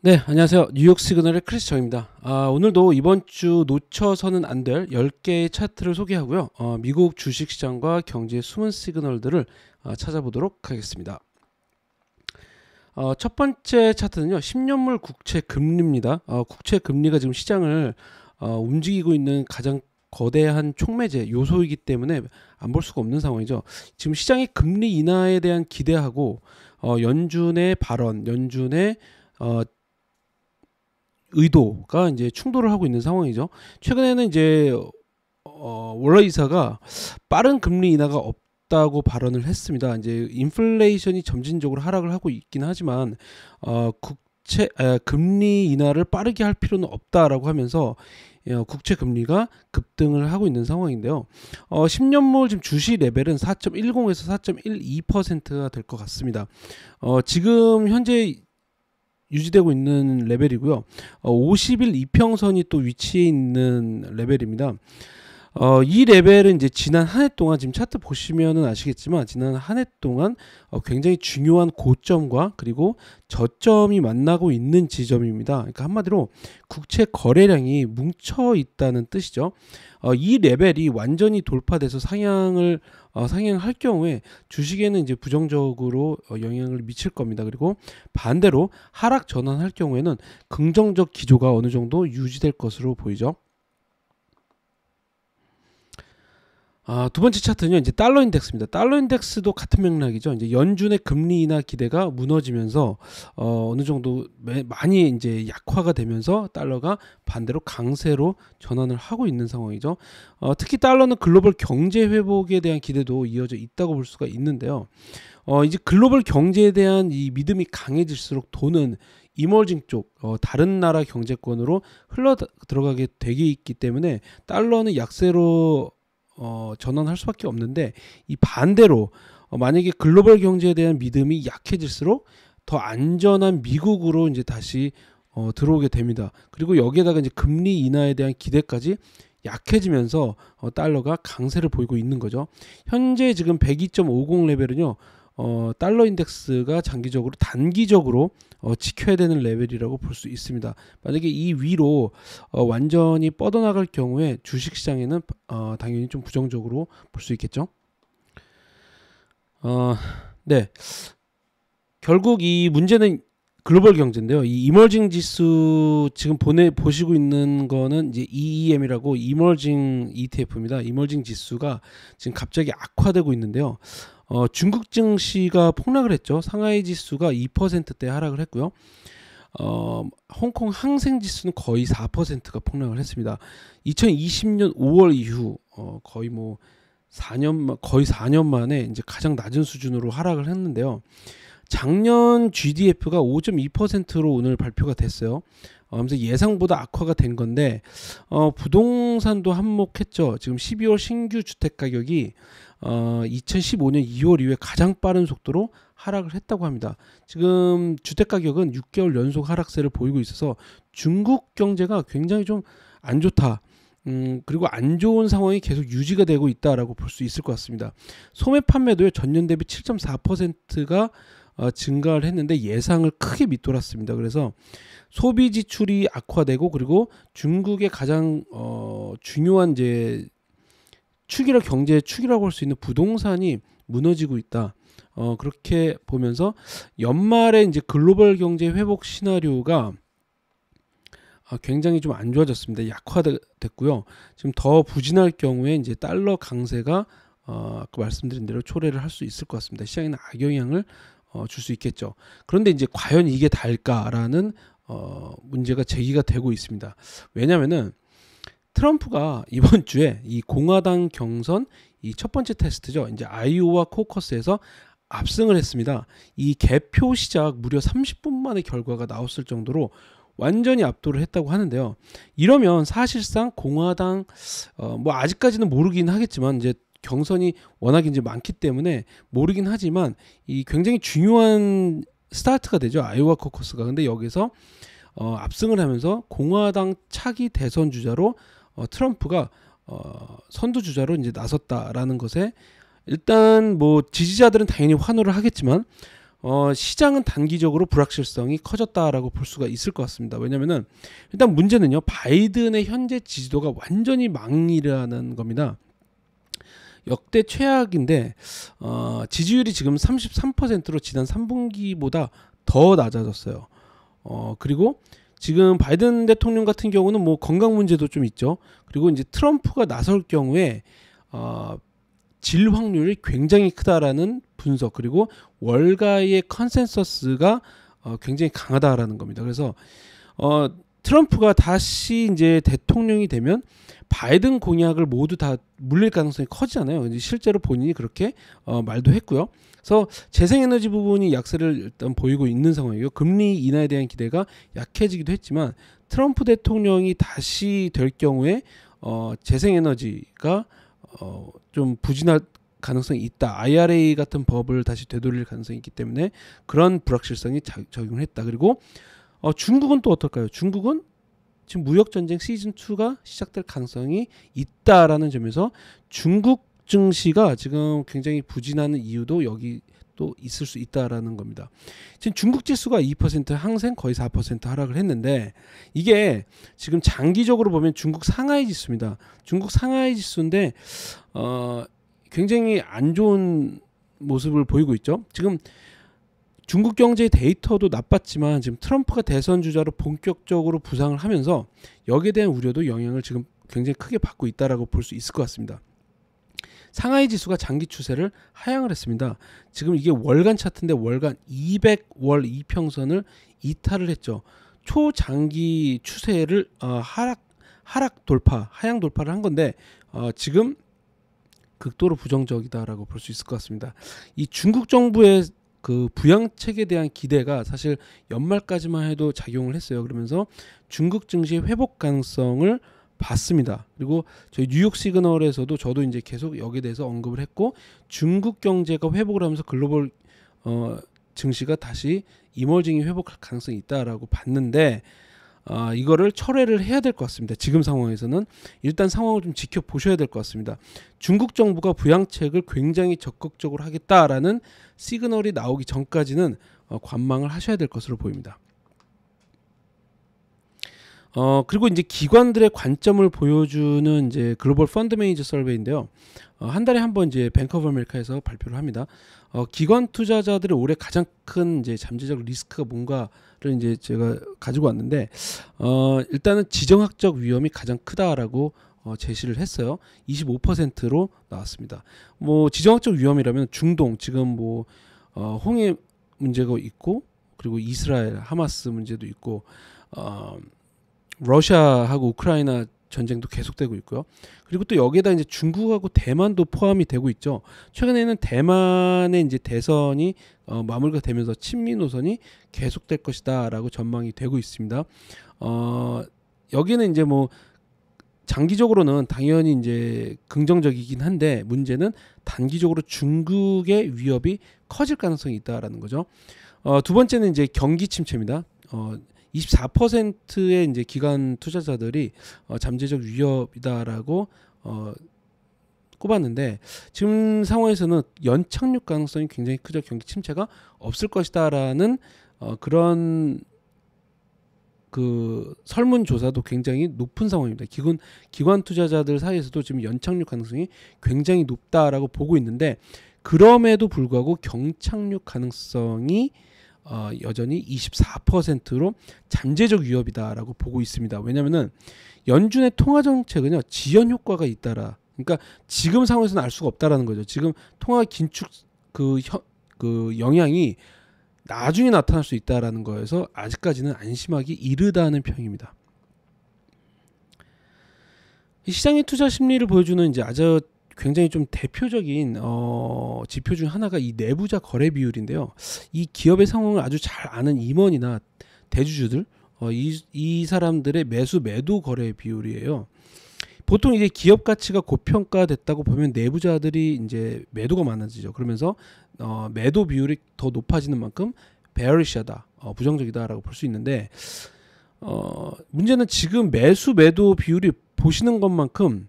네, 안녕하세요. 뉴욕 시그널의 크리스 정입니다. 오늘도 이번 주 놓쳐서는 안 될 10개의 차트를 소개하고요. 미국 주식시장과 경제의 숨은 시그널들을 찾아보도록 하겠습니다. 첫 번째 차트는요. 10년물 국채 금리입니다. 국채 금리가 지금 시장을 움직이고 있는 가장 거대한 촉매제 요소이기 때문에 안 볼 수가 없는 상황이죠. 지금 시장이 금리 인하에 대한 기대하고 연준의 발언, 연준의 의도가 이제 충돌을 하고 있는 상황이죠. 최근에는 이제 월러 이사가 빠른 금리 인하가 없다고 발언을 했습니다. 이제 인플레이션이 점진적으로 하락을 하고 있긴 하지만 금리 인하를 빠르게 할 필요는 없다라고 하면서 국채 금리가 급등을 하고 있는 상황인데요. 10년물 지금 주시 레벨은 4.10에서 4.12%가 될 것 같습니다. 지금 현재 유지되고 있는 레벨이고요. 50일 이평선이 또 위치해 있는 레벨입니다. 이 레벨은 이제 지난 한 해 동안 지금 차트 보시면은 아시겠지만 지난 한 해 동안 굉장히 중요한 고점과 그리고 저점이 만나고 있는 지점입니다. 그러니까 한마디로 국채 거래량이 뭉쳐 있다는 뜻이죠. 이 레벨이 완전히 돌파돼서 상향할 경우에 주식에는 이제 부정적으로 영향을 미칠 겁니다. 그리고 반대로 하락 전환할 경우에는 긍정적 기조가 어느 정도 유지될 것으로 보이죠. 두 번째 차트는요, 이제 달러 인덱스입니다. 달러 인덱스도 같은 맥락이죠. 이제 연준의 금리 인하 기대가 무너지면서 어느 정도 많이 이제 약화가 되면서 달러가 반대로 강세로 전환을 하고 있는 상황이죠. 특히 달러는 글로벌 경제 회복에 대한 기대도 이어져 있다고 볼 수가 있는데요. 이제 글로벌 경제에 대한 이 믿음이 강해질수록 돈은 이머징 쪽 다른 나라 경제권으로 흘러 들어가게 되게 있기 때문에 달러는 약세로 전환할 수밖에 없는데, 이 반대로 만약에 글로벌 경제에 대한 믿음이 약해질수록 더 안전한 미국으로 이제 다시 들어오게 됩니다. 그리고 여기에다가 이제 금리 인하에 대한 기대까지 약해지면서 달러가 강세를 보이고 있는 거죠. 현재 지금 102.50 레벨은요. 달러 인덱스가 단기적으로 지켜야 되는 레벨이라고 볼 수 있습니다. 만약에 이 위로 완전히 뻗어나갈 경우에 주식시장에는 당연히 좀 부정적으로 볼 수 있겠죠. 네, 결국 이 문제는 글로벌 경제인데요. 이 이머징 지수 지금 보시고 있는 거는 이제 EEM이라고 이머징 ETF입니다. 이머징 지수가 지금 갑자기 악화되고 있는데요. 중국 증시가 폭락을 했죠. 상하이 지수가 2%대 하락을 했고요. 홍콩 항생 지수는 거의 4%가 폭락을 했습니다. 2020년 5월 이후 거의 4년 만에 이제 가장 낮은 수준으로 하락을 했는데요. 작년 GDP가 5.2%로 오늘 발표가 됐어요. 그래서 예상보다 악화가 된 건데 부동산도 한몫했죠. 지금 12월 신규 주택 가격이 2015년 2월 이후에 가장 빠른 속도로 하락을 했다고 합니다. 지금 주택 가격은 6개월 연속 하락세를 보이고 있어서 중국 경제가 굉장히 좀 안 좋다. 그리고 안 좋은 상황이 계속 유지가 되고 있다라고 볼 수 있을 것 같습니다. 소매 판매도요, 전년 대비 7.4%가 증가를 했는데 예상을 크게 밑돌았습니다. 그래서 소비 지출이 악화되고, 그리고 중국의 가장 중요한 이제 경제의 축이라고 할 수 있는 부동산이 무너지고 있다. 그렇게 보면서 연말에 이제 글로벌 경제 회복 시나리오가 굉장히 좀 안 좋아졌습니다. 약화됐고요. 지금 더 부진할 경우에 이제 달러 강세가 아까 말씀드린 대로 초래를 할 수 있을 것 같습니다. 시장에는 악영향을 줄 수 있겠죠. 그런데 이제 과연 이게 달까라는 문제가 제기가 되고 있습니다. 왜냐하면은 트럼프가 이번 주에 이 공화당 경선 이 첫 번째 테스트죠. 이제 아이오와 코커스에서 압승을 했습니다. 이 개표 시작 무려 30분 만에 결과가 나왔을 정도로 완전히 압도를 했다고 하는데요. 이러면 사실상 공화당 아직까지는 모르긴 하겠지만 이제 경선이 워낙 이제 많기 때문에 모르긴 하지만 이 굉장히 중요한 스타트가 되죠. 아이오와 코커스가. 근데 여기서 압승을 하면서 공화당 차기 대선 주자로 트럼프가 선두 주자로 이제 나섰다라는 것에 일단 뭐 지지자들은 당연히 환호를 하겠지만 시장은 단기적으로 불확실성이 커졌다라고 볼 수가 있을 것 같습니다. 왜냐면은 일단 문제는요, 바이든의 현재 지지도가 완전히 망이라는 겁니다. 역대 최악인데 지지율이 지금 33%로 지난 3분기보다 더 낮아졌어요. 그리고 지금 바이든 대통령 같은 경우는 뭐 건강 문제도 좀 있죠. 그리고 이제 트럼프가 나설 경우에 질 확률이 굉장히 크다라는 분석, 그리고 월가의 컨센서스가 굉장히 강하다라는 겁니다. 그래서 트럼프가 다시 이제 대통령이 되면 바이든 공약을 모두 다 물릴 가능성이 커지잖아요. 이제 실제로 본인이 그렇게 말도 했고요. 그래서 재생에너지 부분이 약세를 일단 보이고 있는 상황이고요. 금리 인하에 대한 기대가 약해지기도 했지만 트럼프 대통령이 다시 될 경우에 재생에너지가 좀 부진할 가능성이 있다. IRA 같은 법을 다시 되돌릴 가능성이 있기 때문에 그런 불확실성이 적용을 했다. 그리고 중국은 또 어떨까요? 중국은 지금 무역전쟁 시즌2가 시작될 가능성이 있다라는 점에서 중국 증시가 지금 굉장히 부진하는 이유도 여기 또 있을 수 있다라는 겁니다. 지금 중국 지수가 2%, 항생 거의 4% 하락을 했는데 이게 지금 장기적으로 보면 중국 상하이 지수입니다. 중국 상하이 지수인데 굉장히 안 좋은 모습을 보이고 있죠. 지금 중국 경제의 데이터도 나빴지만 지금 트럼프가 대선 주자로 본격적으로 부상을 하면서 여기에 대한 우려도 영향을 지금 굉장히 크게 받고 있다라고 볼 수 있을 것 같습니다. 상하이 지수가 장기 추세를 하향을 했습니다. 지금 이게 월간 차트인데 월간 200월 이평선을 이탈을 했죠. 초장기 추세를 하락 돌파, 하향 돌파를 한 건데 지금 극도로 부정적이다라고 볼 수 있을 것 같습니다. 이 중국 정부의 그 부양책에 대한 기대가 사실 연말까지만 해도 작용을 했어요. 그러면서 중국 증시의 회복 가능성을 봤습니다. 그리고 저희 뉴욕 시그널에서도 저도 이제 계속 여기에 대해서 언급을 했고, 중국 경제가 회복을 하면서 글로벌 증시가 다시 이머징이 회복할 가능성이 있다라고 봤는데 이거를 철회를 해야 될 것 같습니다. 지금 상황에서는 일단 상황을 좀 지켜보셔야 될 것 같습니다. 중국 정부가 부양책을 굉장히 적극적으로 하겠다라는 시그널이 나오기 전까지는 관망을 하셔야 될 것으로 보입니다. 그리고 이제 기관들의 관점을 보여주는 이제 글로벌 펀드 매니저 서베이인데요. 한 달에 한 번 이제 뱅크 오브 아메리카에서 발표를 합니다. 기관 투자자들의 올해 가장 큰 이제 잠재적 리스크가 뭔가를 이제 제가 가지고 왔는데 일단은 지정학적 위험이 가장 크다라고 제시를 했어요. 25%로 나왔습니다. 뭐 지정학적 위험이라면 중동 지금 뭐 홍해 문제가 있고, 그리고 이스라엘 하마스 문제도 있고, 러시아하고 우크라이나 전쟁도 계속되고 있고요. 그리고 또 여기에다 이제 중국하고 대만도 포함이 되고 있죠. 최근에는 대만의 이제 대선이 마무리가 되면서 친미 노선이 계속될 것이다라고 전망이 되고 있습니다. 여기는 이제 뭐 장기적으로는 당연히 이제 긍정적이긴 한데 문제는 단기적으로 중국의 위협이 커질 가능성이 있다라는 거죠. 두 번째는 이제 경기 침체입니다. 24%의 이제 기관 투자자들이 잠재적 위협이다라고 꼽았는데 지금 상황에서는 연착륙 가능성이 굉장히 크죠. 경기 침체가 없을 것이다라는 그런 그 설문조사도 굉장히 높은 상황입니다. 기관 투자자들 사이에서도 지금 연착륙 가능성이 굉장히 높다라고 보고 있는데, 그럼에도 불구하고 경착륙 가능성이 여전히 24%로 잠재적 위협이다라고 보고 있습니다. 왜냐하면은 연준의 통화 정책은요 지연 효과가 있다라. 그러니까 지금 상황에서는 알 수가 없다라는 거죠. 지금 통화 긴축 그 영향이 나중에 나타날 수 있다라는 거에서 아직까지는 안심하기 이르다는 평입니다. 이 시장의 투자 심리를 보여주는 이제 아주 굉장히 좀 대표적인 지표 중 하나가 이 내부자 거래 비율인데요. 이 기업의 상황을 아주 잘 아는 임원이나 대주주들, 이 사람들의 매도 거래 비율이에요. 보통 이제 기업 가치가 고평가됐다고 보면 내부자들이 이제 매도가 많아지죠. 그러면서 매도 비율이 더 높아지는 만큼 베어리시하다, 부정적이다라고 볼 수 있는데 문제는 지금 매도 비율이 보시는 것만큼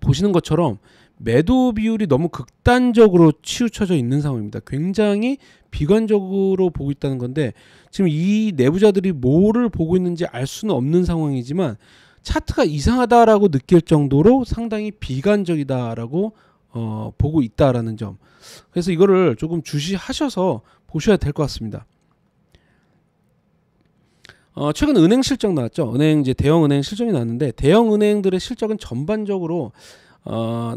보시는 것처럼 매도 비율이 너무 극단적으로 치우쳐져 있는 상황입니다. 굉장히 비관적으로 보고 있다는 건데 지금 이 내부자들이 뭐를 보고 있는지 알 수는 없는 상황이지만 차트가 이상하다라고 느낄 정도로 상당히 비관적이다라고 보고 있다라는 점. 그래서 이거를 조금 주시하셔서 보셔야 될 것 같습니다. 최근 은행 실적 나왔죠. 이제 대형 은행 실적이 나왔는데 대형 은행들의 실적은 전반적으로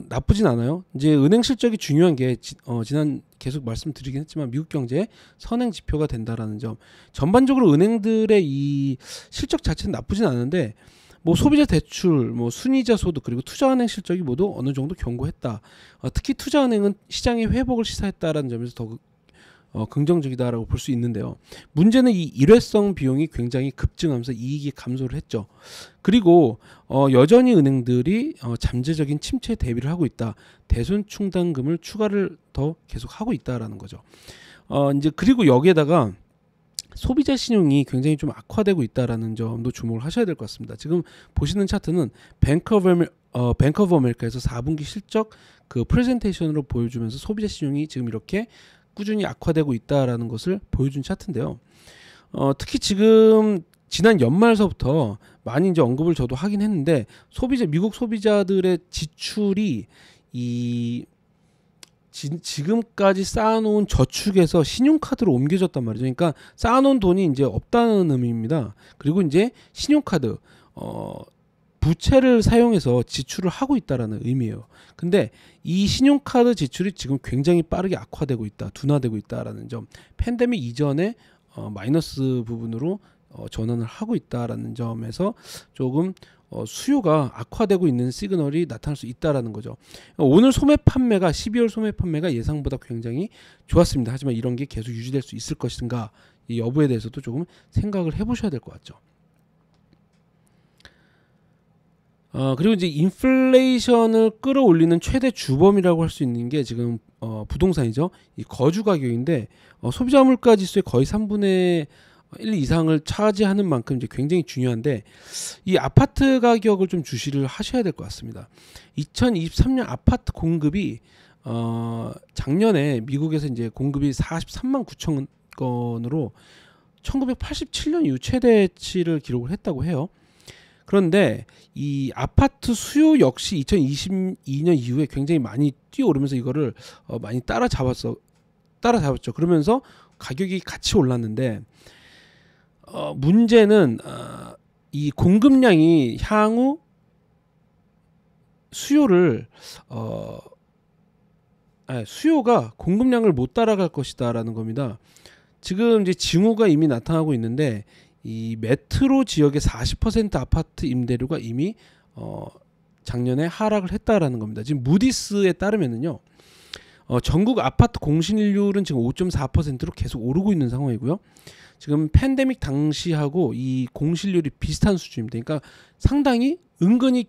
나쁘진 않아요. 이제 은행 실적이 중요한 게 지난 계속 말씀드리긴 했지만 미국 경제의 선행 지표가 된다라는 점. 전반적으로 은행들의 이 실적 자체는 나쁘진 않은데 뭐 소비자 대출, 뭐 순이자 소득 그리고 투자은행 실적이 모두 어느 정도 견고했다. 특히 투자은행은 시장의 회복을 시사했다라는 점에서 더 긍정적이다라고 볼 수 있는데요. 문제는 이 일회성 비용이 굉장히 급증하면서 이익이 감소를 했죠. 그리고 여전히 은행들이 잠재적인 침체 대비를 하고 있다. 대손 충당금을 추가를 더 계속 하고 있다라는 거죠. 이제 그리고 여기에다가 소비자 신용이 굉장히 좀 악화되고 있다라는 점도 주목을 하셔야 될 것 같습니다. 지금 보시는 차트는 뱅크 오브 아메리카에서 4분기 실적 그 프레젠테이션으로 보여주면서 소비자 신용이 지금 이렇게 꾸준히 악화되고 있다라는 것을 보여준 차트인데요. 특히 지금 지난 연말서부터 많이 이제 언급을 저도 하긴 했는데 미국 소비자들의 지출이 지금까지 쌓아놓은 저축에서 신용카드로 옮겨졌단 말이죠. 그러니까 쌓아놓은 돈이 이제 없다는 의미입니다. 그리고 이제 신용카드, 부채를 사용해서 지출을 하고 있다라는 의미예요. 근데 이 신용카드 지출이 지금 굉장히 빠르게 악화되고 있다, 둔화되고 있다라는 점, 팬데믹 이전에 마이너스 부분으로 전환을 하고 있다라는 점에서 조금 수요가 악화되고 있는 시그널이 나타날 수 있다라는 거죠. 오늘 소매 판매가 12월 소매 판매가 예상보다 굉장히 좋았습니다. 하지만 이런 게 계속 유지될 수 있을 것인가 이 여부에 대해서도 조금 생각을 해보셔야 될 것 같죠. 그리고 이제 인플레이션을 끌어올리는 최대 주범이라고 할 수 있는 게 지금 부동산이죠. 이 거주 가격인데 소비자 물가 지수의 거의 3분의 1 이상을 차지하는 만큼 이제 굉장히 중요한데 이 아파트 가격을 좀 주시를 하셔야 될 것 같습니다. 2023년 아파트 공급이 작년에 미국에서 이제 공급이 43만 9천 건으로 1987년 이후 최대치를 기록을 했다고 해요. 그런데 이 아파트 수요 역시 2022년 이후에 굉장히 많이 뛰어오르면서 이거를 많이 따라잡았죠. 그러면서 가격이 같이 올랐는데 문제는 이 공급량이 향후 수요가 공급량을 못 따라갈 것이다라는 겁니다. 지금 이제 징후가 이미 나타나고 있는데 이 메트로 지역의 40% 아파트 임대료가 이미 작년에 하락을 했다라는 겁니다. 지금 무디스에 따르면은요. 전국 아파트 공실률은 지금 5.4%로 계속 오르고 있는 상황이고요. 지금 팬데믹 당시하고 이 공실률이 비슷한 수준입니다. 그러니까 상당히 은근히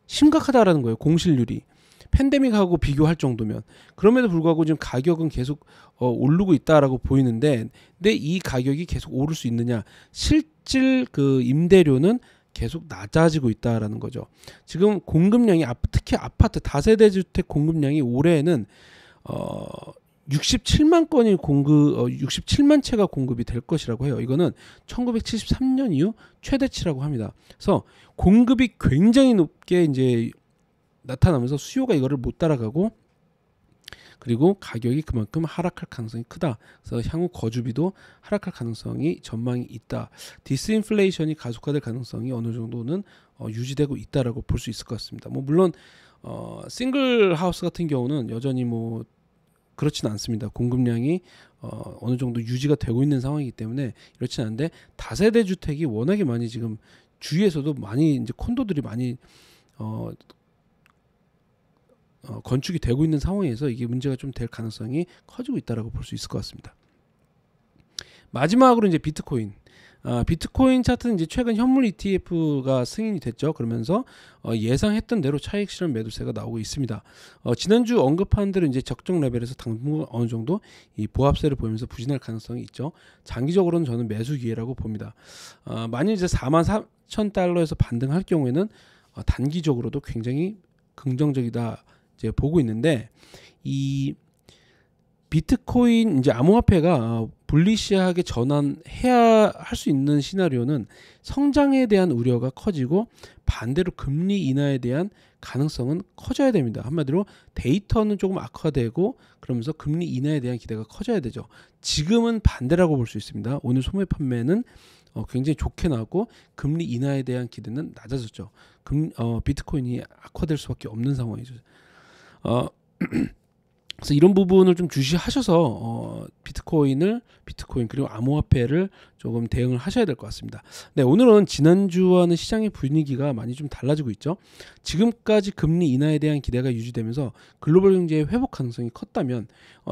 심각하다라는 거예요. 공실률이. 팬데믹하고 비교할 정도면. 그럼에도 불구하고 지금 가격은 계속 오르고 있다라고 보이는데 근데 이 가격이 계속 오를 수 있느냐. 실질 그 임대료는 계속 낮아지고 있다라는 거죠. 지금 공급량이 특히 아파트 다세대 주택 공급량이 올해에는 67만 건이 67만 채가 공급이 될 것이라고 해요. 이거는 1973년 이후 최대치라고 합니다. 그래서 공급이 굉장히 높게 이제 나타나면서 수요가 이거를 못 따라가고 그리고 가격이 그만큼 하락할 가능성이 크다. 그래서 향후 거주비도 하락할 가능성이 전망이 있다. 디스인플레이션이 가속화될 가능성이 어느 정도는 유지되고 있다라고 볼 수 있을 것 같습니다. 뭐 물론 싱글 하우스 같은 경우는 여전히 뭐 그렇지는 않습니다. 공급량이 어느 정도 유지가 되고 있는 상황이기 때문에 그렇지는 않은데 다세대 주택이 워낙에 많이 지금 주위에서도 많이 이제 콘도들이 많이 건축이 되고 있는 상황에서 이게 문제가 좀 될 가능성이 커지고 있다라고 볼 수 있을 것 같습니다. 마지막으로 이제 비트코인. 비트코인 차트는 이제 최근 현물 ETF가 승인이 됐죠. 그러면서 예상했던 대로 차익 실현 매도세가 나오고 있습니다. 지난주 언급한 대로 이제 적정 레벨에서 당분 어느 정도 이 보합세를 보이면서 부진할 가능성이 있죠. 장기적으로는 저는 매수 기회라고 봅니다. 만일 이제 44,000달러에서 반등할 경우에는 단기적으로도 굉장히 긍정적이다 이제 보고 있는데, 이 비트코인 이제 암호화폐가 불리시하게 전환해야 할 수 있는 시나리오는 성장에 대한 우려가 커지고 반대로 금리 인하에 대한 가능성은 커져야 됩니다. 한마디로 데이터는 조금 악화되고 그러면서 금리 인하에 대한 기대가 커져야 되죠. 지금은 반대라고 볼 수 있습니다. 오늘 소매 판매는 굉장히 좋게 나왔고 금리 인하에 대한 기대는 낮아졌죠. 비트코인이 악화될 수밖에 없는 상황이죠. 그래서 이런 부분을 좀 주시하셔서 비트코인 그리고 암호화폐를 조금 대응을 하셔야 될 것 같습니다. 네, 오늘은 지난주와는 시장의 분위기가 많이 좀 달라지고 있죠. 지금까지 금리 인하에 대한 기대가 유지되면서 글로벌 경제의 회복 가능성이 컸다면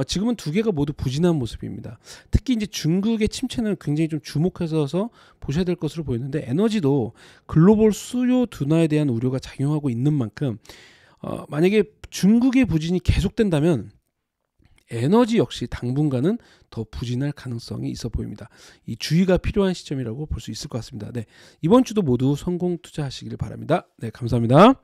지금은 두 개가 모두 부진한 모습입니다. 특히 이제 중국의 침체는 굉장히 좀 주목해서 보셔야 될 것으로 보이는데, 에너지도 글로벌 수요 둔화에 대한 우려가 작용하고 있는 만큼 만약에 중국의 부진이 계속된다면 에너지 역시 당분간은 더 부진할 가능성이 있어 보입니다. 이 주의가 필요한 시점이라고 볼 수 있을 것 같습니다. 네, 이번 주도 모두 성공 투자하시길 바랍니다. 네, 감사합니다.